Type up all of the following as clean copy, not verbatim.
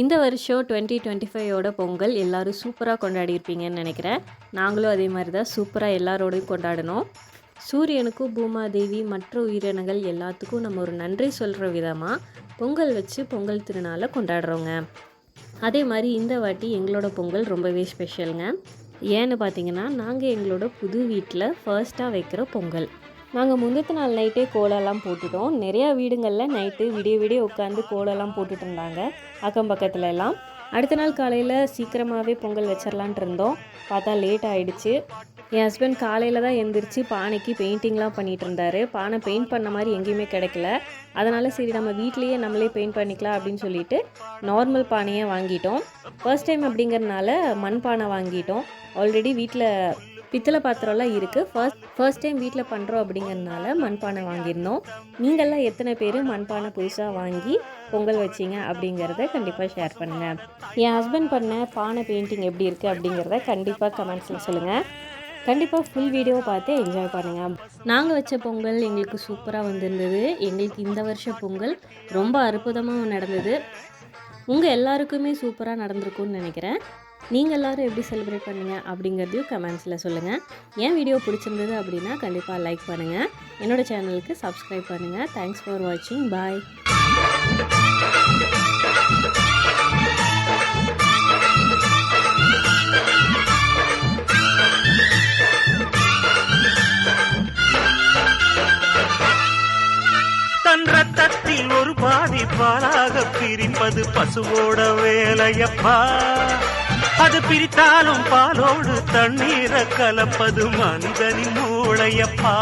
இந்த வருஷம் 2025ஓட பொங்கல் எல்லோரும் சூப்பராக கொண்டாடியிருப்பீங்கன்னு நினைக்கிறேன். நாங்களும் அதே மாதிரி தான் சூப்பராக எல்லாரோடையும் கொண்டாடினோம். சூரியனுக்கும் பூமாதேவி மற்ற உயிரினங்கள் எல்லாத்துக்கும் நம்ம ஒரு நன்றி சொல்கிற விதமாக பொங்கல் வச்சு பொங்கல் திருநாளை கொண்டாடுறோங்க. அதே மாதிரி இந்த வாட்டி எங்களோட பொங்கல் ரொம்பவே ஸ்பெஷலுங்க. ஏன்னு பார்த்தீங்கன்னா, நாங்கள் எங்களோட புது வீட்டில் ஃபர்ஸ்ட்டாக வைக்கிற பொங்கல். நாங்கள் முந்தின நாள் நைட்டே கோலம்லாம் போட்டுட்டோம். நிறையா வீடுங்களில் நைட்டு விடிய உட்காந்து கோலம்லாம் போட்டுட்டு இருந்தாங்க அக்கம் பக்கத்துல எல்லாம். அடுத்த நாள் காலையில் சீக்கிரமாகவே பொங்கல் வச்சிடலான்ட்டு இருந்தோம். பார்த்தா லேட் ஆகிடுச்சு. என் ஹஸ்பண்ட் காலையில் தான் எழுந்திரிச்சு பானைக்கு பெயிண்டிங்லாம் பண்ணிகிட்டு இருந்தார். பானை பெயிண்ட் பண்ண மாதிரி எங்கேயுமே கிடைக்கல. அதனால் சரி நம்ம வீட்லேயே நம்மளே பெயிண்ட் பண்ணிக்கலாம் அப்படின்னு சொல்லிட்டு நார்மல் பானையை வாங்கிட்டோம். ஃபர்ஸ்ட் டைம் அப்படிங்கிறதுனால மண் பானை வாங்கிட்டோம். ஆல்ரெடி வீட்டில் பித்தளை பாத்திரம்லாம் இருக்குது. ஃபர்ஸ்ட் டைம் வீட்டில் பண்ணுறோம் அப்படிங்கிறதுனால மண்பானை வாங்கியிருந்தோம். நீங்கள்லாம் எத்தனை பேர் மண்பானை புதுசாக வாங்கி பொங்கல் வச்சிங்க அப்படிங்கிறத கண்டிப்பாக ஷேர் பண்ணுங்கள். என் ஹஸ்பண்ட் பண்ண பானை பெயிண்டிங் எப்படி இருக்குது அப்படிங்கிறத கண்டிப்பாக கமெண்ட்ஸில் சொல்லுங்கள். கண்டிப்பாக ஃபுல் வீடியோ பார்த்து என்ஜாய் பண்ணுங்கள். நாங்கள் வச்ச பொங்கல் எங்களுக்கு சூப்பராக வந்திருந்தது. எங்களுக்கு இந்த வருஷம் பொங்கல் ரொம்ப அற்புதமாக நடந்தது. உங்கள் எல்லாருக்குமே சூப்பராக நடந்திருக்கும்னு நினைக்கிறேன். நீங்கள் எல்லோரும் எப்படி செலிப்ரேட் பண்ணுங்க அப்படிங்கிறதையும் கமெண்ட்ஸில் சொல்லுங்கள். என் வீடியோ பிடிச்சிருந்தது அப்படின்னா கண்டிப்பாக லைக் பண்ணுங்கள். என்னோடய சேனலுக்கு சப்ஸ்கிரைப் பண்ணுங்கள். தேங்க்ஸ் ஃபார் வாட்சிங். பாய். தன் ரத்தத்தில் ஒரு பாதி பாலாக பிரிப்பது பசுவோட வேலையப்பா. அது பிரித்தாலும் பாலோடு தண்ணீரை கலப்பது மனிதனின் மூளையப்பா.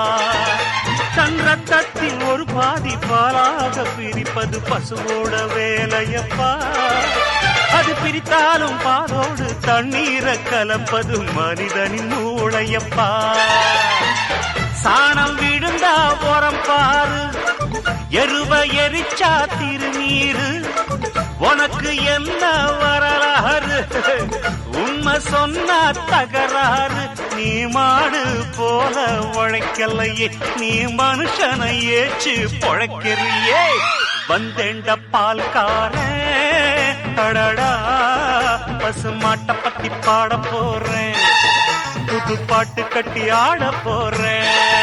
தன் ரத்தத்தில் ஒரு பாதி பாலாக பிரிப்பது பசுவோட வேலையப்பா. அது பிரித்தாலும் பாலோடு தண்ணீரை கலப்பது மனிதனின் மூளையப்பா. சாணம் விழுந்தா உரம் பாரு, எருவ எரிச்சா திருநீரு. உனக்கு என்ன வரலாறு, உண்மை சொன்னா தகராறு. நீ மாடு போல உழைக்கலையே, நீ மனுஷனை ஏச்சு பொழைக்கிறியே. வந்தேண்ட பால்காரன் அடடா, பசு மாட்டை பத்தி பாட போறேன், புது பாட்டு கட்டி ஆட போறேன்.